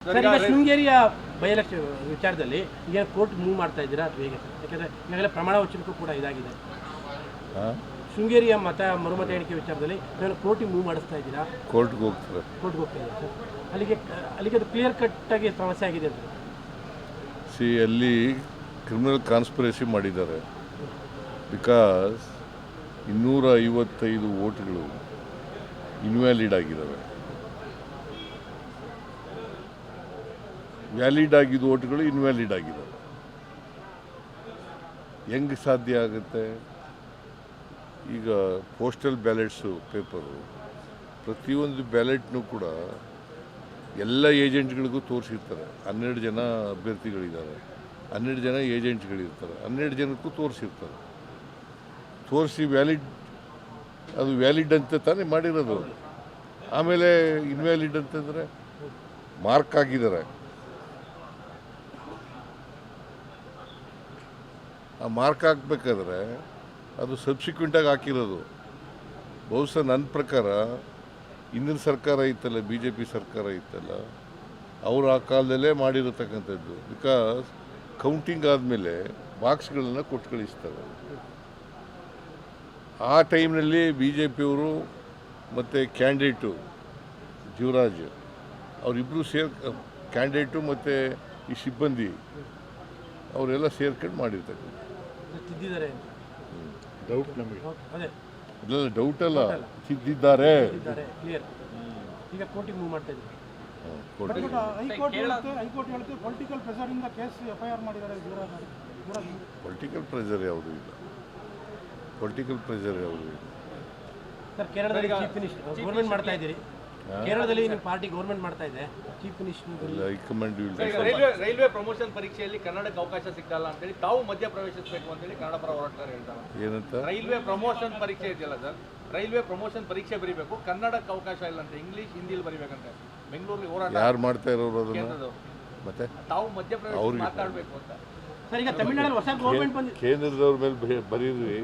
Sir, ಈಗ ಶೃಂಗೇರಿಯ by election ವಿಚಾರದಲ್ಲಿ ಈಗ ಕೋರ್ಟ್ ಮೂವ್ ಮಾಡ್ತಾ ಇದ್ದೀರಾ ಅಥವಾ ಹೇಗೆ ಸರ್? ಯಾಕಂದರೆ ಈಗಾಗಲೇ ಪ್ರಮಾಣ ವಚನಕ್ಕೂ ಕೂಡ ಇದಾಗಿದೆ. ಶೃಂಗೇರಿಯ ಮರುಮತ ಎಣಿಕೆ ವಿಚಾರದಲ್ಲಿ ನಾನು ಕೋರ್ಟಿಗೆ ಮೂವ್ ಮಾಡಿಸ್ತಾ ಇದ್ದೀರಾ? ಕೋರ್ಟ್ಗೆ ಹೋಗ್ತಾರೆ. ಕೋರ್ಟ್ಗೆ ಹೋಗ್ತಾ ಇದ್ದೀರಾ ಸರ್? ಅಲ್ಲಿಗೆ ಅದು ಕ್ಲಿಯರ್ ಕಟ್ಟಾಗಿ ಸಮಸ್ಯೆ ಆಗಿದೆ ಅಂತ. ಅಲ್ಲಿ ಕ್ರಿಮಿನಲ್ ಕಾನ್ಸ್ಪಿರಸಿ ಮಾಡಿದ್ದಾರೆ. ಬಿಕಾಸ್ 255 ವೋಟ್ಗಳು ಇನ್ವ್ಯಾಲಿಡ್ ಆಗಿದ್ದಾವೆ. ವ್ಯಾಲಿಡ್ ಆಗಿದ್ದ ವೋಟ್ಗಳು ಇನ್ವ್ಯಾಲಿಡ್ ಆಗಿದ್ದಾವೆ. ಹೆಂಗೆ ಸಾಧ್ಯ ಆಗುತ್ತೆ? ಈಗ ಪೋಸ್ಟಲ್ ಬ್ಯಾಲೆಟ್ಸು ಪೇಪರು ಪ್ರತಿಯೊಂದು ಬ್ಯಾಲೆಟ್ನೂ ಕೂಡ ಎಲ್ಲ ಏಜೆಂಟ್ಗಳಿಗೂ ತೋರಿಸಿರ್ತಾರೆ. 12 ಜನ ಅಭ್ಯರ್ಥಿಗಳಿದ್ದಾರೆ, 12 ಜನ ಏಜೆಂಟ್ಗಳಿರ್ತಾರೆ, 12 ಜನಕ್ಕೂ ತೋರಿಸಿರ್ತಾರೆ. ತೋರಿಸಿ ಅದು ವ್ಯಾಲಿಡ್ ಅಂತ ತಾನೇ ಮಾಡಿರೋದು. ಆಮೇಲೆ ಇನ್ವ್ಯಾಲಿಡ್ ಅಂತಂದರೆ ಮಾರ್ಕ್ ಆಗಿದ್ದಾರೆ. ಆ ಮಾರ್ಕ್ ಹಾಕ್ಬೇಕಾದ್ರೆ ಅದು ಸಬ್ಸಿಕ್ವೆಂಟಾಗಿ ಹಾಕಿರೋದು. ಬಹುಶಃ ನನ್ನ ಪ್ರಕಾರ ಹಿಂದಿನ ಸರ್ಕಾರ ಇತ್ತಲ್ಲ, BJP ಸರ್ಕಾರ ಇತ್ತಲ್ಲ, ಅವರು ಆ ಕಾಲದಲ್ಲೇ ಮಾಡಿರತಕ್ಕಂಥದ್ದು. ಬಿಕಾಸ್ ಕೌಂಟಿಂಗ್ ಆದಮೇಲೆ ಬಾಕ್ಸ್ಗಳನ್ನು ಕೊಟ್ಟು ಕಳಿಸ್ತಾರೆ. ಆ ಟೈಮ್ನಲ್ಲಿ BJPಯವರು ಮತ್ತು ಕ್ಯಾಂಡಿಡೇಟು ಜೀವರಾಜ್ ಅವರಿಬ್ಬರು ಕ್ಯಾಂಡಿಡೇಟು ಮತ್ತು ಈ ಸಿಬ್ಬಂದಿ ಅವರೆಲ್ಲ ಸೇರ್ಕೊಂಡು ಮಾಡಿರ್ತಕ್ಕಂಥ ಡೌಟ್ ನಮಗೆ ಇಲ್ಲ, ಡೌಟ್ ಅಲ್ಲ, ತಿದ್ದಿದ್ದಾರೆ. ಈಗ ಕೋರ್ಟಿಗೆ ಮೂವ್ ಮಾಡ್ತಾ ಇದ್ದೀವಿ. ಪೊಲಿಟಿಕಲ್ ಪ್ರೆಷರ್ ಇಂದ ಕೇಸ್ FIR ಮಾಡಿದ್ದಾರೆ. ಪೊಲಿಟಿಕಲ್ ಪ್ರೆಷರ್ ಯಾವುದೂ ಇಲ್ಲ. ಪೊಲಿಟಿಕಲ್ ಪ್ರೆಷರ್ ಯಾವುದೂ ಇಲ್ಲ. ಸರ್, ಕೇರಳದಲ್ಲಿ ಚೀಫ್ ಮಿನಿಸ್ಟರ್ ಗೌರ್ಮೆಂಟ್ ಮಾಡ್ತಾ ಇದ್ದೀರಿ. ಕೇರಳದಲ್ಲಿ ನಿಮ್ಮ ಪಾರ್ಟಿ ಗೌರ್ಮೆಂಟ್ ಮಾಡ್ತಾ ಇದೆ. Chief minister high command railway promotion ಪರೀಕ್ಷೆಯಲ್ಲಿ ಕನ್ನಡಕ್ಕೆ ಅವಕಾಶ ಸಿಕ್ಕಲ್ಲ ಅಂತೇಳಿ ತಾವು ಮಧ್ಯ ಪ್ರವೇಶಿಸಬೇಕು ಅಂತೇಳಿ ಕನ್ನಡ ಪರ ಹೋರಾಟಗಾರರು ಹೇಳ್ತಾರೆ. ಏನಂತ? ರೈಲ್ವೆ ಪ್ರಮೋಷನ್ ಪರೀಕ್ಷೆ ಇದೆಯಲ್ಲ ಸರ್, ರೈಲ್ವೆ ಪ್ರಮೋಷನ್ ಪರೀಕ್ಷೆ ಬರೀಬೇಕು, ಕನ್ನಡಕ್ಕೆ ಅವಕಾಶ ಇಲ್ಲ ಅಂತ, ಇಂಗ್ಲಿಷ್ ಹಿಂದಿಲಿ ಬರೀಬೇಕಂತೆ. ಬೆಂಗಳೂರಲ್ಲಿ ಹೋರಾಟ ಯಾರು ಮಾಡ್ತಾ ಇರೋರು ಅದನ್ನು? ಮತ್ತೆ ತಾವು ಮಧ್ಯ ಪ್ರವೇಶ ಮಾತಾಡಬೇಕು ಅಂತ. ಸರ್, ಈಗ ತಮಿಳುನಾಡಲ್ಲಿ ಹೊಸ ಗೌರ್ಮೆಂಟ್ ಬಂದಿದೆ. ಕೇಂದ್ರದವ್ರ ಮೇಲೆ ಬರೀರಿ.